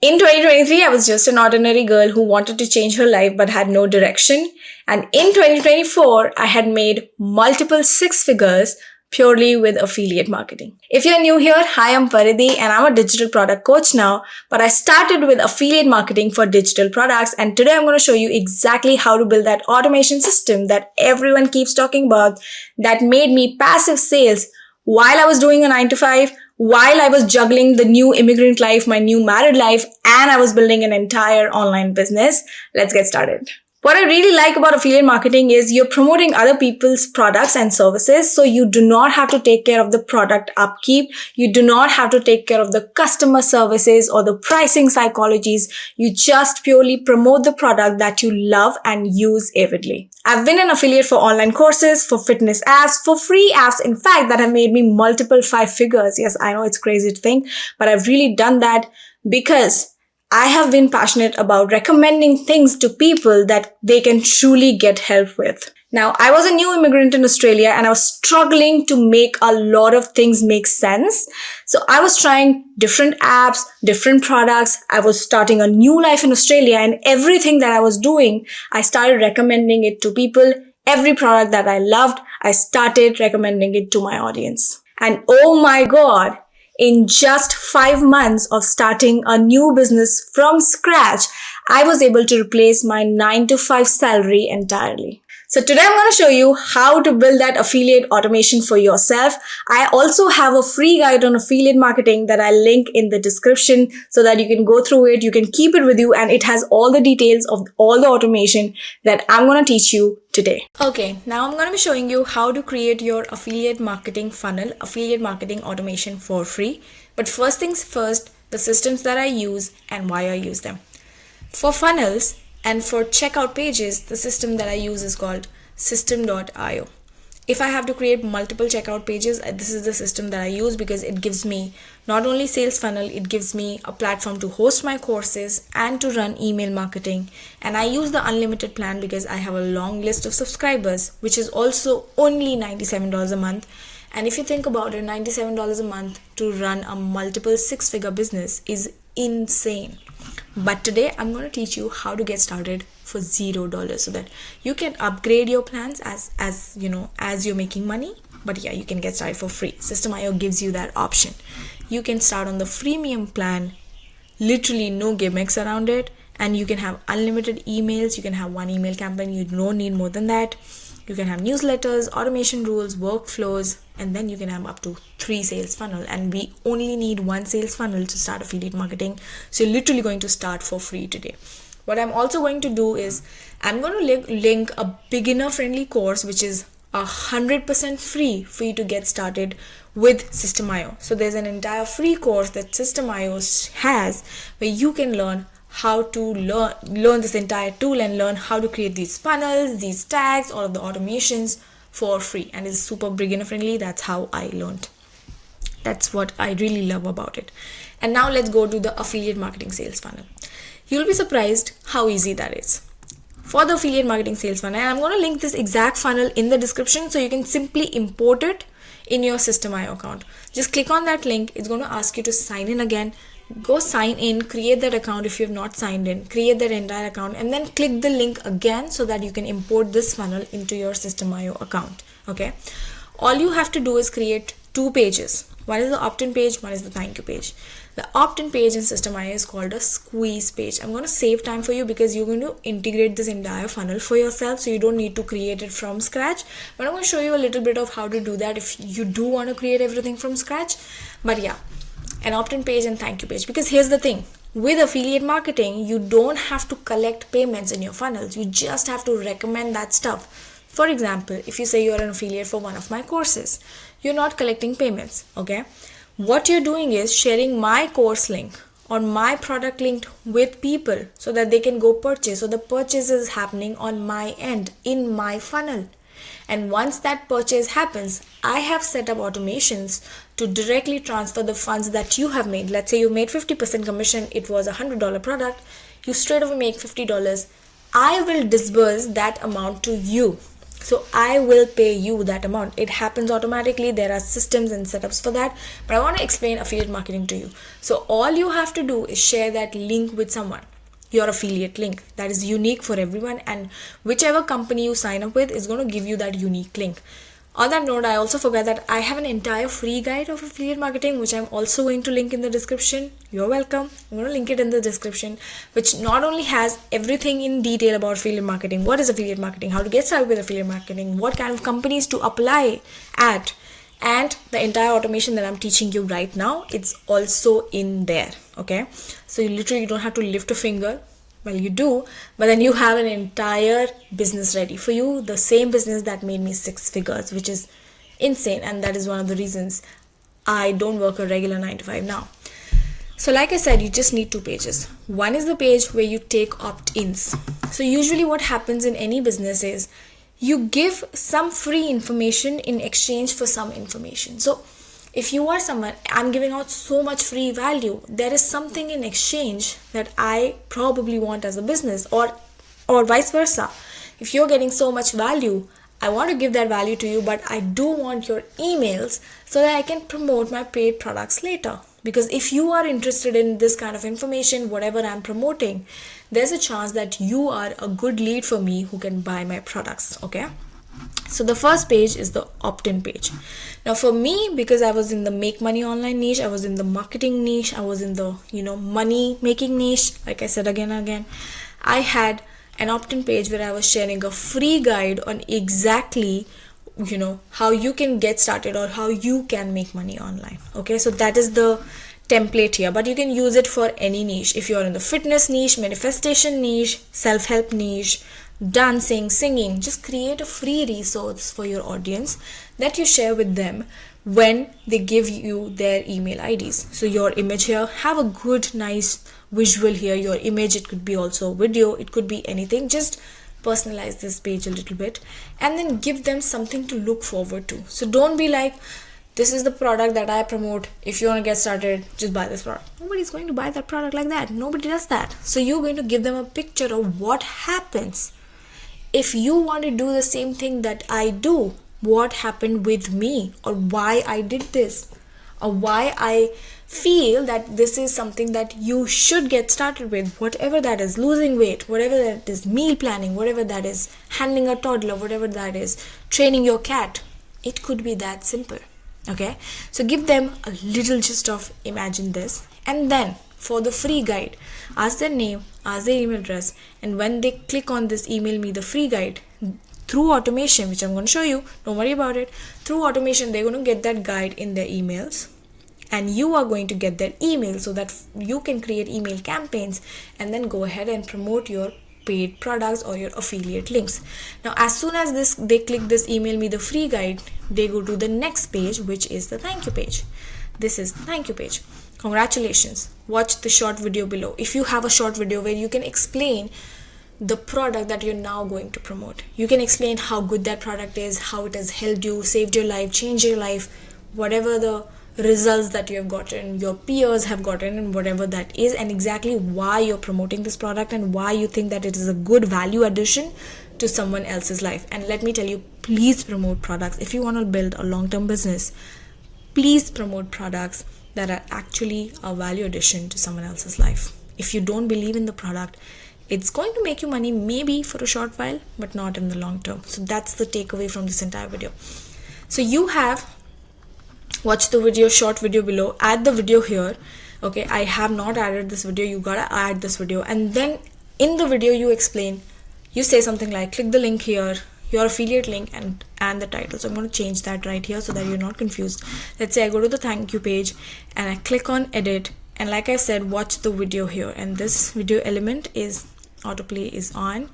In 2023, I was just an ordinary girl who wanted to change her life but had no direction. And in 2024, I had made multiple six figures purely with affiliate marketing. If you're new here, hi, I'm Paridhi and I'm a digital product coach now, but I started with affiliate marketing for digital products. And today I'm going to show you exactly how to build that automation system that everyone keeps talking about that made me passive sales while I was doing a 9 to 5, while I was juggling the new immigrant life, my new married life, and I was building an entire online business. Let's get started. What I really like about affiliate marketing is you're promoting other people's products and services, so you do not have to take care of the product upkeep. You do not have to take care of the customer services or the pricing psychologies. You just purely promote the product that you love and use avidly. I've been an affiliate for online courses, for fitness apps, for free apps, in fact, that have made me multiple 5 figures. Yes, I know it's crazy to think, but I've really done that because I have been passionate about recommending things to people that they can truly get help with. Now, I was a new immigrant in Australia and I was struggling to make a lot of things make sense. So I was trying different apps, different products. I was starting a new life in Australia, and everything that I was doing, I started recommending it to people. Every product that I loved, I started recommending it to my audience. And oh my God, in just 5 months of starting a new business from scratch, I was able to replace my 9 to 5 salary entirely. So today I'm going to show you how to build that affiliate automation for yourself. I also have a free guide on affiliate marketing that I'll link in the description so that you can go through it. You can keep it with you, and it has all the details of all the automation that I'm going to teach you today. Okay, now I'm going to be showing you how to create your affiliate marketing funnel, affiliate marketing automation for free. But first things first, the systems that I use and why I use them. For funnels and for checkout pages, the system that I use is called Systemeio. If I have to create multiple checkout pages, this is the system that I use because it gives me not only Salesfunnel, it gives me a platform to host my courses and to run email marketing. And I use the unlimited plan because I have a long list of subscribers, which is also only $97 a month. And if you think about it, $97 a month to run a multiple 6-figure business is insane. But today I'm going to teach you how to get started for $0 so that you can upgrade your plans as you're making money. But yeah, you can get started for free. Systemeio gives you that option. You can start on the freemium plan, literally no gimmicks around it, and you can have unlimited emails. You can have one email campaign. You don't need more than that. You can have newsletters, automation rules, workflows, and then you can have up to 3 sales funnel. And we only need 1 sales funnel to start affiliate marketing. So you're literally going to start for free today. What I'm also going to do is I'm going to link a beginner friendly course, which is 100% free for you to get started with Systemeio. So there's an entire free course that Systemeio has where you can learn how to learn this entire tool and learn how to create these funnels, these tags, all of the automations for free. And it's super beginner friendly. That's how I learned. That's what I really love about it. And now let's go to the affiliate marketing sales funnel. You'll be surprised how easy that is. For the affiliate marketing sales funnel, and I'm going to link this exact funnel in the description so you can simply import it in your Systemeio account. Just click on that link. It's going to ask you to sign in again. Go sign in, create that account if you have not signed in, create that entire account, and then click the link again so that you can import this funnel into your Systemeio account. Okay. All you have to do is create 2 pages. One is the opt-in page, one is the thank you page. The opt-in page in Systemeio is called a squeeze page. I'm going to save time for you because you're going to integrate this entire funnel for yourself, so you don't need to create it from scratch. But I'm going to show you a little bit of how to do that if you do want to create everything from scratch. But yeah, an opt-in page and thank you page. Because here's the thing, with affiliate marketing, you don't have to collect payments in your funnels. You just have to recommend that stuff. For example, if you say you're an affiliate for one of my courses, you're not collecting payments, okay? What you're doing is sharing my course link or my product link with people so that they can go purchase. So the purchase is happening on my end in my funnel. And once that purchase happens, I have set up automations to directly transfer the funds that you have made. Let's say you made 50% commission. It was a $100 product. You straight away make $50. I will disburse that amount to you. So I will pay you that amount. It happens automatically. There are systems and setups for that, but I want to explain affiliate marketing to you. So all you have to do is share that link with someone, your affiliate link that is unique for everyone, and whichever company you sign up with is going to give you that unique link. On that note, I also forgot that I have an entire free guide of affiliate marketing, which I'm also going to link in the description. You're welcome. I'm going to link it in the description, which not only has everything in detail about affiliate marketing, what is affiliate marketing, how to get started with affiliate marketing, what kind of companies to apply at, and the entire automation that I'm teaching you right now, it's also in there. Okay, so you literally don't have to lift a finger. Well, you do, but then you have an entire business ready for you, the same business that made me 6 figures, which is insane. And that is one of the reasons I don't work a regular 9 to 5 now. So like I said, you just need 2 pages. One is the page where you take opt-ins. So usually what happens in any business is you give some free information in exchange for some information. So if you are someone, I'm giving out so much free value, there is something in exchange that I probably want as a business, or vice versa. If you're getting so much value, I want to give that value to you, but I do want your emails so that I can promote my paid products later. Because if you are interested in this kind of information, whatever I'm promoting, there's a chance that you are a good lead for me who can buy my products. Okay. So the first page is the opt-in page. Now for me, because I was in the make money online niche, I was in the marketing niche, I was in the money making niche, like I said again and again, I had an opt-in page where I was sharing a free guide on exactly how you can get started or how you can make money online. Okay, so that is the template here, but you can use it for any niche. If you're in the fitness niche, manifestation niche, self-help niche, dancing, singing, just create a free resource for your audience that you share with them when they give you their email IDs. So your image here, have a good nice visual here. Your image, it could be also video, it could be anything. Just personalize this page a little bit and then give them something to look forward to. So don't be like, this is the product that I promote, if you want to get started, just buy this product. Nobody's going to buy that product like that. Nobody does that. So you're going to give them a picture of what happens if you want to do the same thing that I do, what happened with me, or why I did this, or why I feel that this is something that you should get started with, whatever that is, losing weight, whatever that is, meal planning, whatever that is, handling a toddler, whatever that is, training your cat. It could be that simple. Okay, so give them a little gist of imagine this, and then for the free guide, ask their name, ask their email address, and when they click on this email me the free guide, through automation, which I'm going to show you, don't worry about it, through automation they're going to get that guide in their emails, and you are going to get their email so that you can create email campaigns and then go ahead and promote your paid products or your affiliate links. Now as soon as they click this email me the free guide, they go to the next page, which is the thank you page. This is the thank you page. Congratulations, watch the short video below. If you have a short video where you can explain the product that you're now going to promote, you can explain how good that product is, how it has helped you, saved your life, changed your life, whatever the results that you have gotten, your peers have gotten, and whatever that is, and exactly why you're promoting this product and why you think that it is a good value addition to someone else's life. And let me tell you, please promote products. If you want to build a long-term business, please promote products that are actually a value addition to someone else's life. If you don't believe in the product, it's going to make you money maybe for a short while, but not in the long term. So that's the takeaway from this entire video. So you have watched the video, short video below, add the video here. Okay, I have not added this video, you gotta add this video, and then in the video you explain, you say something like click the link here, your affiliate link, and the title. So I'm going to change that right here so that you're not confused. Let's say I go to the thank you page and I click on edit, and like I said, watch the video here, and this video element is autoplay is on,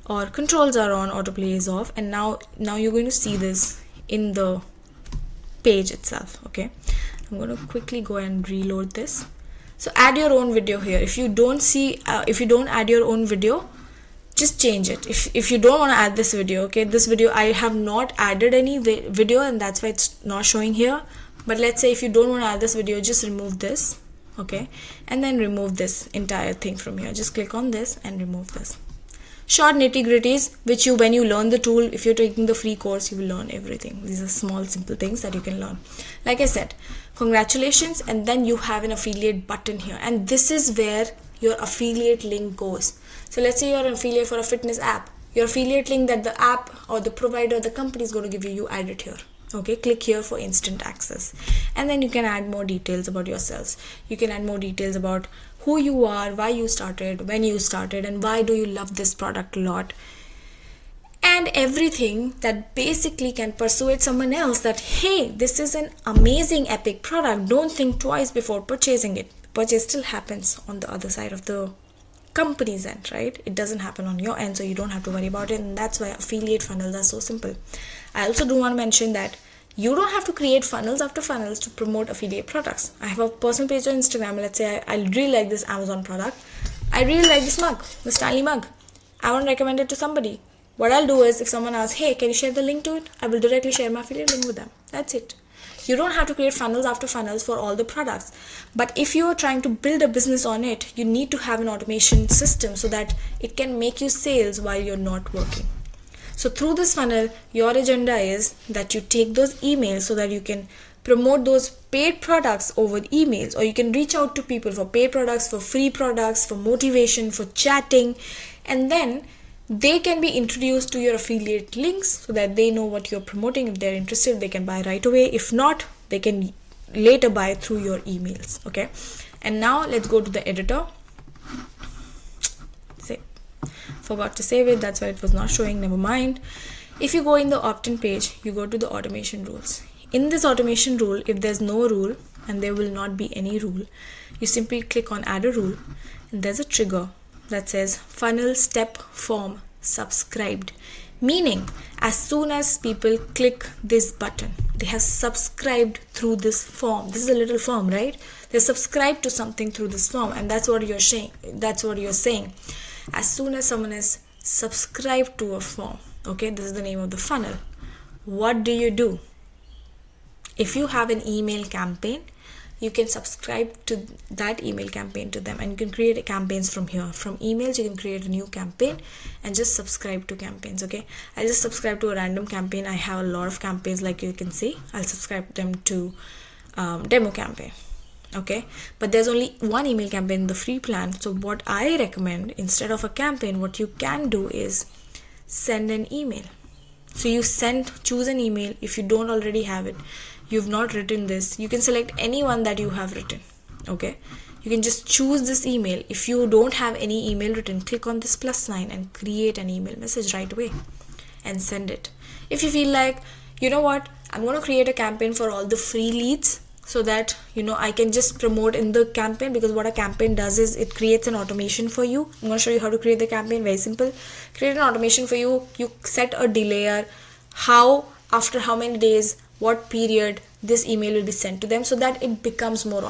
or controls are on, autoplay is off, and now you're going to see this in the page itself. Okay, I'm going to quickly go and reload this. So add your own video here. If you don't add your own video, just change it. If you don't want to add this video, okay, this video I have not added any video, and that's why it's not showing here. But let's say if you don't want to add this video, just remove this, okay, and then remove this entire thing from here. Just click on this and remove this. short nitty-gritties, which you, when you learn the tool, if you're taking the free course, you will learn everything. These are small, simple things that you can learn. Like I said, congratulations, and then you have an affiliate button here, and this is where your affiliate link goes. So let's say you're an affiliate for a fitness app. Your affiliate link that the app or the provider, the company is going to give you, you add it here. Okay, click here for instant access, and then you can add more details about yourselves. You can add more details about who you are, why you started, when you started, and why do you love this product a lot, and everything that basically can persuade someone else that, hey, this is an amazing epic product, don't think twice before purchasing it. Purchase still happens on the other side of the company's end, right? It doesn't happen on your end, so you don't have to worry about it, and that's why affiliate funnels are so simple. I also do want to mention that you don't have to create funnels after funnels to promote affiliate products. I have a personal page on Instagram. Let's say I really like this Amazon product. I really like this mug, the Stanley mug. I want to recommend it to somebody. What I'll do is, if someone asks, hey, can you share the link to it? I will directly share my affiliate link with them. That's it. You don't have to create funnels after funnels for all the products. But if you are trying to build a business on it, you need to have an automation system so that it can make you sales while you're not working. So through this funnel, your agenda is that you take those emails so that you can promote those paid products over emails, or you can reach out to people for paid products, for free products, for motivation, for chatting, and then they can be introduced to your affiliate links so that they know what you're promoting. If they're interested, they can buy right away. If not, they can later buy through your emails. Okay, and now let's go to the editor. Forgot to save it, that's why it was not showing, never mind. If you go in the Optin page, you go to the automation rules. In this automation rule, if there's no rule, and there will not be any rule, you simply click on add a rule, and there's a trigger that says funnel step form subscribed, meaning as soon as people click this button, they have subscribed through this form. This is a little form, right? They subscribed to something through this form, and that's what you're saying. As soon as someone is subscribed to a form, okay, this is the name of the funnel. What do? If you have an email campaign, you can subscribe to that email campaign to them, and you can create campaigns from here. From emails, you can create a new campaign and just subscribe to campaigns. Okay, I just subscribe to a random campaign. I have a lot of campaigns, like you can see. I'll subscribe them to demo campaign. Okay, but there's only one email campaign in the free plan. So what I recommend, instead of a campaign, what you can do is send an email. So you choose an email. If you don't already have it, you've not written this, you can select anyone that you have written. Okay, you can just choose this email. If you don't have any email written, click on this plus sign and create an email message right away and send it. If you feel like, you know what, I'm going to create a campaign for all the free leads, so that I can just promote in the campaign, because what a campaign does is it creates an automation for you. I'm going to show you how to create the campaign. Very simple. Create an automation for you. You set a delayer, after how many days, what period this email will be sent to them, so that it becomes more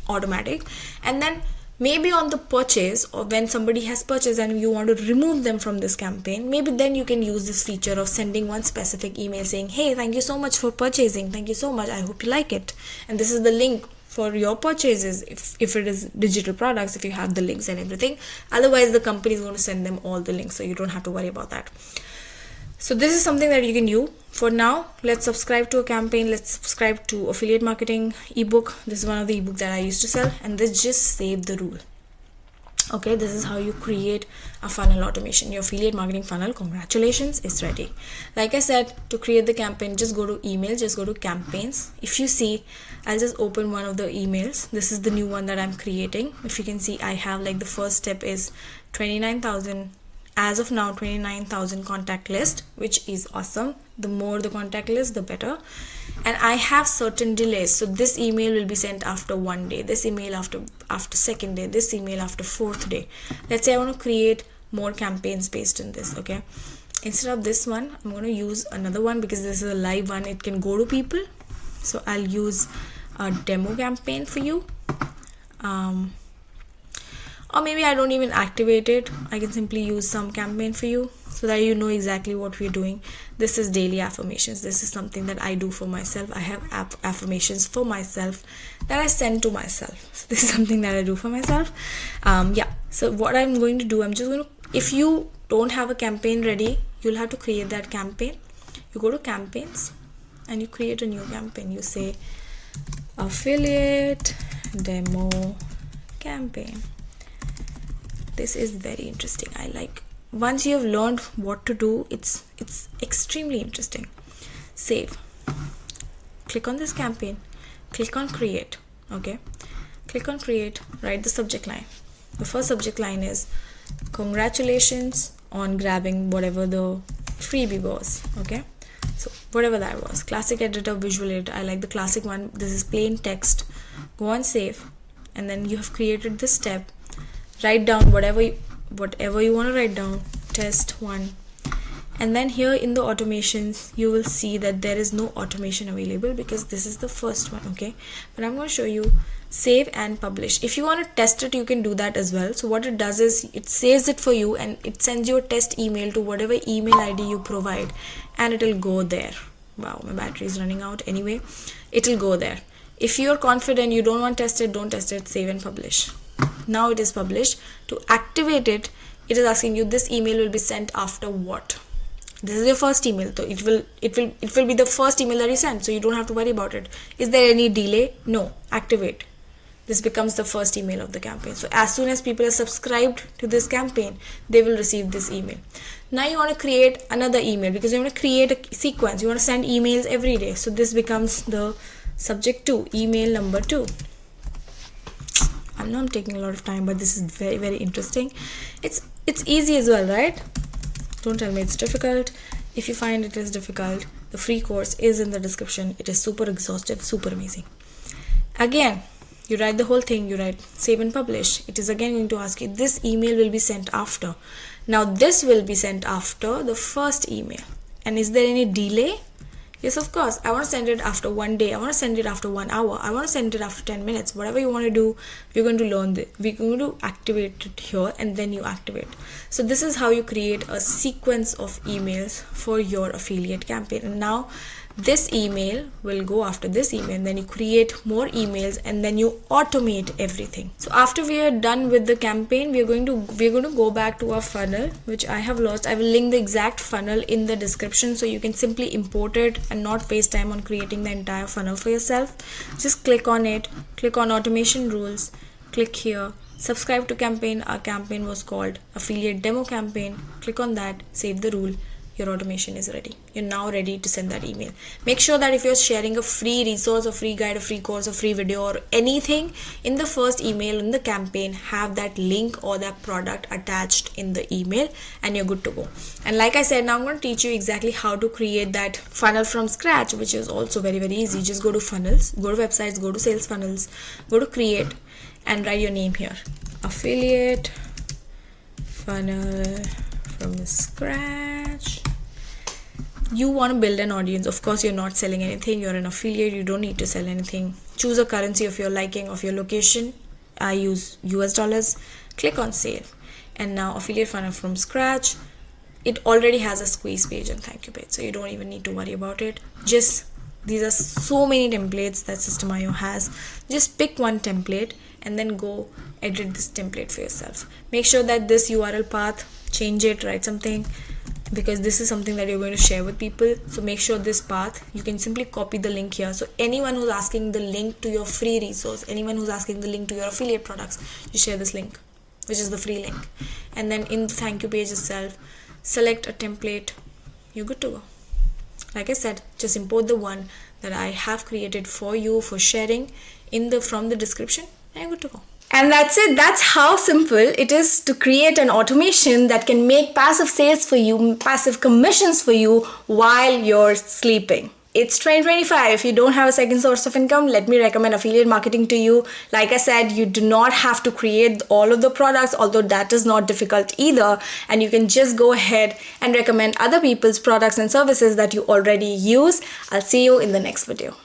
automatic. And then maybe on the purchase, or when somebody has purchased and you want to remove them from this campaign, maybe then you can use this feature of sending one specific email saying, hey, thank you so much for purchasing, thank you so much, I hope you like it, and this is the link for your purchases. If it is digital products, if you have the links and everything. Otherwise the company is going to send them all the links, so you don't have to worry about that. So this is something that you can do. For now, let's subscribe to a campaign. Let's subscribe to affiliate marketing ebook. This is one of the ebooks that I used to sell, and this just save the rule. Okay, this is how you create a funnel automation. Your affiliate marketing funnel, congratulations, is ready. Like I said, to create the campaign, just go to email, just go to campaigns. If you see, I'll just open one of the emails. This is the new one that I'm creating. If you can see, I have like the first step is 29,000. As of now, 29,000 contact list, which is awesome. The more the contact list, the better. And I have certain delays. So this email will be sent after 1 day, this email after second day, this email after 4th day. Let's say I want to create more campaigns based on this. Okay, instead of this one, I'm going to use another one, because this is a live one. It can go to people. So I'll use a demo campaign for you. Or maybe I don't even activate it. I can simply use some campaign for you so that you know exactly what we're doing. This is daily affirmations. This is something that I do for myself. I have affirmations for myself that I send to myself. So this is something that I do for myself. So what I'm going to do, I'm just going to, if you don't have a campaign ready, you'll have to create that campaign. You go to campaigns and you create a new campaign. You say affiliate demo campaign. This is very interesting. I like, once you have learned what to do, it's extremely interesting. Save. Click on this campaign, click on create. Okay, click on create, write the subject line. The first subject line is congratulations on grabbing whatever the freebie was. Okay, so whatever that was, classic editor, visual editor, I like the classic one. This is plain text. Go on save, and then you have created this step. Write down whatever you want to write down, test 1. And then here in the automations, you will see that there is no automation available because this is the first one. Okay, but I'm going to show you save and publish. If you want to test it, you can do that as well. So what it does is it saves it for you and it sends you a test email to whatever email ID you provide, and it will go there. Wow, my battery is running out. Anyway, it will go there. If you're confident you don't want to test it, don't test it. Save and publish. Now it is published. To activate it, it is asking you this email will be sent after what. This is your first email, so it will be the first email that you send, so you don't have to worry about it. Is there any delay? No. Activate. This becomes the first email of the campaign. So as soon as people are subscribed to this campaign, they will receive this email. Now you want to create another email because you want to create a sequence. You want to send emails every day. So this becomes the subject 2, email number 2. I know I'm taking a lot of time, but this is very, very interesting. It's easy as well, right? Don't tell me it's difficult. If you find it is difficult, the free course is in the description. It is super exhaustive, super amazing. Again, you write the whole thing, you write save and publish. It is again going to ask you this email will be sent after. Now this will be sent after the first email. And is there any delay? Yes, of course. I want to send it after 1 day. I want to send it after 1 hour. I want to send it after 10 minutes. Whatever you want to do, we're going to learn this. We're going to activate it here and then you activate. So this is how you create a sequence of emails for your affiliate campaign. And now this email will go after this email, and then you create more emails and then you automate everything. So after we are done with the campaign, we're going to go back to our funnel, which I have lost. I will link the exact funnel in the description so you can simply import it and not waste time on creating the entire funnel for yourself. Just click on it, click on automation rules, click here, subscribe to campaign. Our campaign was called affiliate demo campaign. Click on that, save the rule. Your automation is ready. You're now ready to send that email. Make sure that if you're sharing a free resource, a free guide, a free course, a free video, or anything, in the first email in the campaign, have that link or that product attached in the email and you're good to go. And like I said, now I'm going to teach you exactly how to create that funnel from scratch, which is also very, very easy. Just go to funnels, go to websites, go to Salesfunnels, go to create and write your name here. Affiliate funnel from scratch. You want to build an audience. Of course, you're not selling anything. You're an affiliate. You don't need to sell anything. Choose a currency of your liking, of your location. I use US dollars. Click on save. And now affiliate funnel from scratch. It already has a squeeze page and thank you page. So you don't even need to worry about it. Just, these are so many templates that Systemeio has. Just pick one template and then go edit this template for yourself. Make sure that this URL path, change it, write something, because this is something that you're going to share with people. So make sure this path, you can simply copy the link here. So anyone who's asking the link to your free resource, anyone who's asking the link to your affiliate products, you share this link, which is the free link. And then in the thank you page itself, select a template. You're good to go. Like I said, just import the one that I have created for you for sharing from the description, and you're good to go. And that's it. That's how simple it is to create an automation that can make passive sales for you, passive commissions for you while you're sleeping. It's 2025. If you don't have a second source of income, let me recommend affiliate marketing to you. Like I said, you do not have to create all of the products, although that is not difficult either. And you can just go ahead and recommend other people's products and services that you already use. I'll see you in the next video.